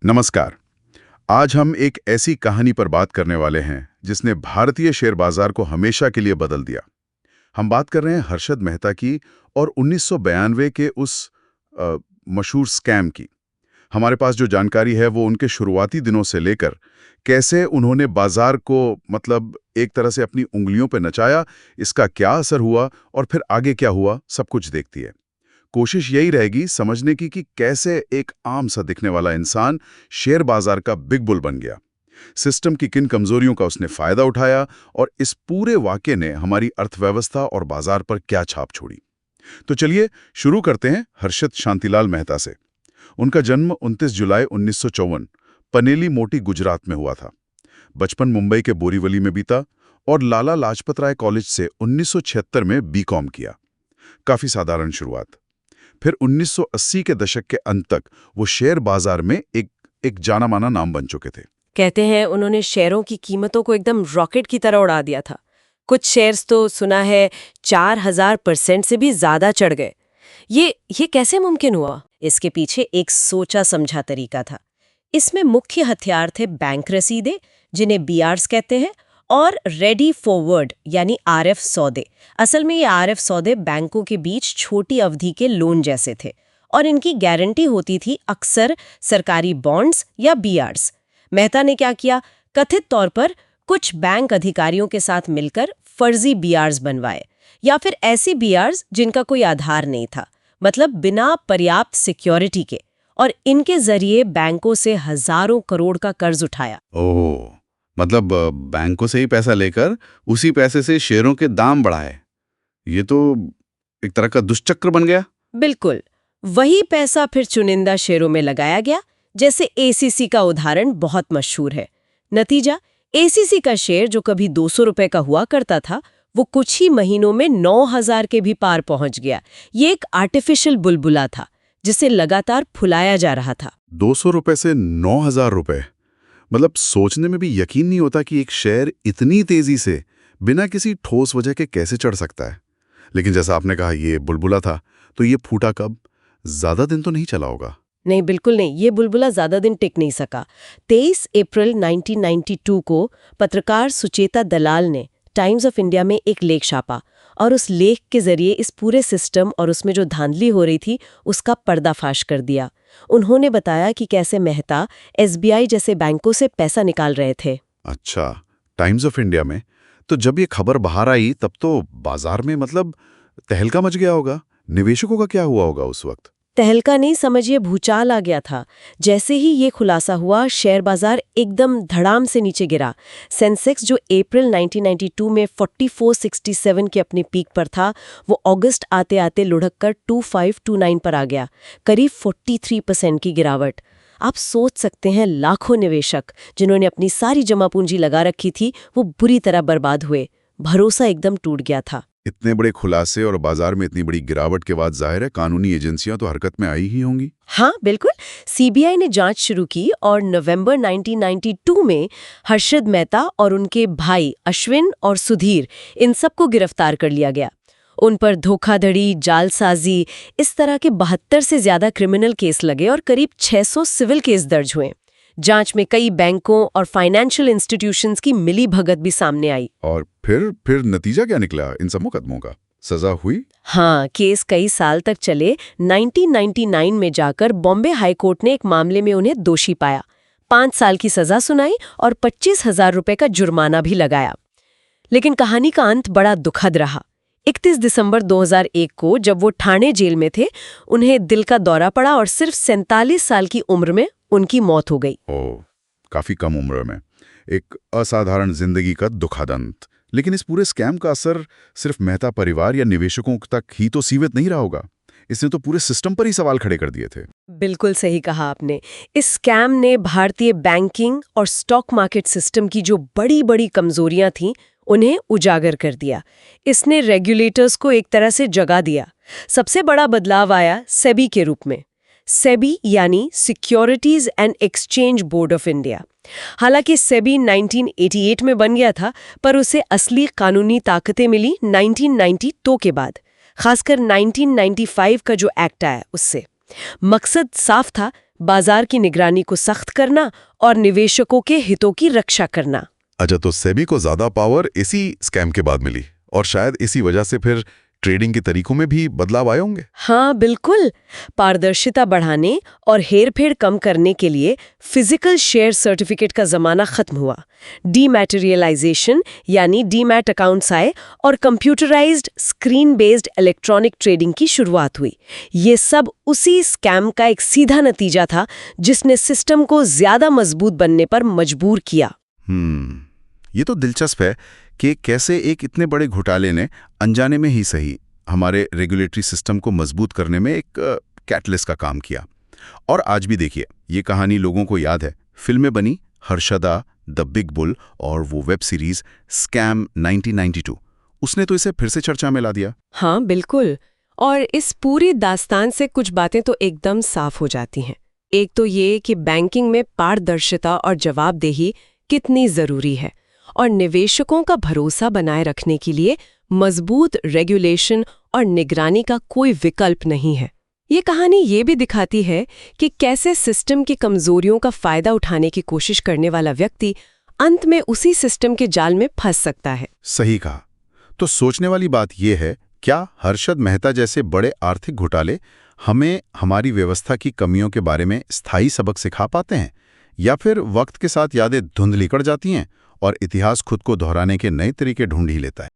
नमस्कार। आज हम एक ऐसी कहानी पर बात करने वाले हैं जिसने भारतीय शेयर बाजार को हमेशा के लिए बदल दिया। हम बात कर रहे हैं हर्षद मेहता की और 1992 के उस अ, मशहूर स्कैम की। हमारे पास जो जानकारी है वो उनके शुरुआती दिनों से लेकर कैसे उन्होंने बाजार को एक तरह से अपनी उंगलियों पे नचाया, इसका क्या असर हुआ और फिर आगे क्या हुआ, सब कुछ देखती है। कोशिश यही रहेगी समझने की कि कैसे एक आम सा दिखने वाला इंसान शेयर बाजार का बिग बुल बन गया, सिस्टम की किन कमजोरियों का उसने फायदा उठाया और इस पूरे वाकये ने हमारी अर्थव्यवस्था और बाजार पर क्या छाप छोड़ी। तो चलिए शुरू करते हैं हर्षद शांतिलाल मेहता से। उनका जन्म 29 जुलाई 1954 पनेली मोटी गुजरात में हुआ था। बचपन मुंबई के बोरीवली में बीता और लाला लाजपत राय कॉलेज से 1976 में बीकॉम किया। काफी साधारण शुरुआत। फिर 1980 के दशक के अंत तक वो शेयर बाजार में एक जाना माना नाम बन चुके थे। कहते हैं उन्होंने शेयरों की कीमतों को एकदम रॉकेट की तरह उड़ा दिया था। कुछ शेयर्स तो सुना है 4000% से भी ज्यादा चढ़ गए। ये कैसे मुमकिन हुआ? इसके पीछे एक सोचा समझा तरीका था। इसमें मुख्य हथियार थे बैंक रसीदें, जिन्हें बीआरस कहते हैं, और रेडी फॉरवर्ड यानी आरएफ सौदे। असल में ये आरएफ सौदे बैंकों के बीच छोटी अवधि के लोन जैसे थे और इनकी गारंटी होती थी अक्सर सरकारी बॉन्ड्स या बीआरस। मेहता ने क्या किया? कथित तौर पर कुछ बैंक अधिकारियों के साथ मिलकर फर्जी बीआरस बनवाए, या फिर ऐसी बीआरस जिनका कोई आधार नहीं था, मतलब बिना पर्याप्त सिक्योरिटी के, और इनके जरिए बैंकों से हजारों करोड़ का कर्ज उठाया। ओह, मतलब बैंकों से ही पैसा लेकर उसी पैसे से शेयरों के दाम बढ़ाए। ये तो एक तरह का दुष्चक्र बन गया। बिल्कुल, वही पैसा फिर चुनिंदा शेयरों में लगाया गया। जैसे एसीसी का उदाहरण बहुत मशहूर है। नतीजा, एसीसी का शेयर जो कभी 200 रुपए का हुआ करता था, वो कुछ ही महीनों में 9000 के भी पार पहुंच गया। ये एक आर्टिफिशियल बुलबुला था जिसे लगातार फुलाया जा रहा था। 200 रुपए से 9000 रुपए, मतलब सोचने में भी यकीन नहीं होता कि एक शेयर इतनी तेजी से बिना किसी ठोस वजह के कैसे चढ़ सकता है। लेकिन जैसा आपने कहा ये बुलबुला था, तो ये फूटा कब? ज्यादा दिन तो नहीं चला होगा। नहीं, बिल्कुल नहीं। ये बुलबुला ज्यादा दिन टिक नहीं सका। 23 अप्रैल 1992 को पत्रकार सुचेता दलाल ने टाइम्स ऑफ इंडिया में एक लेख छापा और उस लेख के जरिए इस पूरे सिस्टम और उसमें जो धांधली हो रही थी उसका पर्दाफाश कर दिया। उन्होंने बताया कि कैसे मेहता एसबीआई जैसे बैंकों से पैसा निकाल रहे थे। अच्छा, टाइम्स ऑफ इंडिया में? तो जब ये खबर बाहर आई तब तो बाजार में तहलका मच गया होगा। निवेशकों का क्या हुआ होगा उस वक्त? तहलका नहीं, समझिए भूचाल आ गया था। जैसे ही ये खुलासा हुआ, शेयर बाजार एकदम धड़ाम से नीचे गिरा। सेंसेक्स जो अप्रैल 1992 में 4467 के अपने पीक पर था, वो अगस्त आते आते लुढ़क कर 2529 पर आ गया, करीब 43% की गिरावट। आप सोच सकते हैं लाखों निवेशक जिन्होंने अपनी सारी जमा पूंजी लगा रखी थी, वो बुरी तरह बर्बाद हुए। भरोसा एकदम टूट गया था। इतने बड़े खुलासे और बाजार में इतनी बड़ी गिरावट के बाद जाहिर है कानूनी एजेंसियां तो हरकत में आई ही होंगी। हाँ बिल्कुल, सीबीआई ने जांच शुरू की और नवंबर 1992 में हर्षद मेहता और उनके भाई अश्विन और सुधीर, इन सबको गिरफ्तार कर लिया गया। उन पर धोखाधड़ी, जालसाजी, इस तरह के 72 से ज्यादा क्रिमिनल केस लगे और करीब 600 सिविल केस दर्ज हुए। जांच में कई बैंकों और फाइनेंशियल इंस्टीट्यूशंस की मिली भगत भी सामने आई। और फिर नतीजा क्या निकला इन सब मुकदमों का? सजा हुई? हाँ, केस कई साल तक चले। 1999 में जाकर बॉम्बे हाईकोर्ट ने एक मामले में उन्हें दोषी पाया, 5 साल की सजा सुनाई और 25,000 रुपए का जुर्माना भी लगाया। लेकिन कहानी का अंत बड़ा दुखद रहा। 31 दिसंबर 2001 को जब वो ठाणे जेल में थे, उन्हें दिल का दौरा पड़ा और सिर्फ 47 साल की उम्र में उनकी मौत हो गई। ओह, काफी कम उम्र में एक असाधारण जिंदगी का दुखद अंत। लेकिन इस पूरे स्कैम का असर सिर्फ मेहता परिवार या निवेशकों तक ही तो सीमित नहीं रहा होगा। इसने तो पूरे सिस्टम पर ही सवाल खड़े कर दिए थे। बिल्कुल सही कहा आपने। इस स्कैम ने भारतीय बैंकिंग और स्टॉक मार्केट सिस्टम की जो बड़ी बड़ी कमजोरियां थीं, उन्हें उजागर कर दिया। इसने रेगुलेटर्स को एक तरह से जगा दिया। सबसे बड़ा बदलाव आया सेबी के रूप में। सेबी यानी securities and exchange board of India. हालांकि सेबी 1988 में बन गया था, पर उसे असली कानूनी ताकतें मिली 1992 के बाद, खासकर 1995 का जो एक्ट आया उससे। मकसद साफ था, बाजार की निगरानी को सख्त करना और निवेशकों के हितों की रक्षा करना। अच्छा, तो सेबी को ज्यादा पावर इसी स्कैम के बाद मिली और शायद इसी वजह से फिर ट्रेडिंग के तरीकों में भी बदलाव आए होंगे। हाँ बिल्कुल, पारदर्शिता बढ़ाने और हेरफेर कम करने के लिए फिजिकल शेयर सर्टिफिकेट का जमाना खत्म हुआ। डीमैटेरियलाइजेशन यानी डीमैट अकाउंट्स आए और computerised screen based electronic trading की शुरुआत हुई। ये सब उसी स्कैम का एक सीधा नतीजा था जिसने सिस्टम को ज्यादा मजबूत बनने पर मजबूर किया। ये तो दिलचस्प है कि कैसे एक इतने बड़े घोटाले ने अनजाने में ही सही हमारे रेगुलेटरी सिस्टम को मजबूत करने में एक कैटलिस्ट का काम किया। और आज भी देखिए, ये कहानी लोगों को याद है। फिल्में बनी, हर्षदा, द बिग बुल और वो वेब सीरीज स्कैम 1992, उसने तो इसे फिर से चर्चा में ला दिया। हाँ बिल्कुल, और इस पूरी दास्तान से कुछ बातें तो एकदम साफ हो जाती हैं। एक तो ये कि बैंकिंग में पारदर्शिता और जवाबदेही कितनी जरूरी है और निवेशकों का भरोसा बनाए रखने के लिए मजबूत रेगुलेशन और निगरानी का कोई विकल्प नहीं है। ये कहानी ये भी दिखाती है कि कैसे सिस्टम की कमजोरियों का फायदा उठाने की कोशिश करने वाला व्यक्ति अंत में उसी सिस्टम के जाल में फंस सकता है। सही कहा। तो सोचने वाली बात यह है, क्या हर्षद मेहता जैसे बड़े आर्थिक घोटाले हमें हमारी व्यवस्था की कमियों के बारे में स्थायी सबक सिखा पाते हैं, या फिर वक्त के साथ यादें धुंधली पड़ जाती हैं और इतिहास खुद को दोहराने के नए तरीके ढूंढ ही लेता है?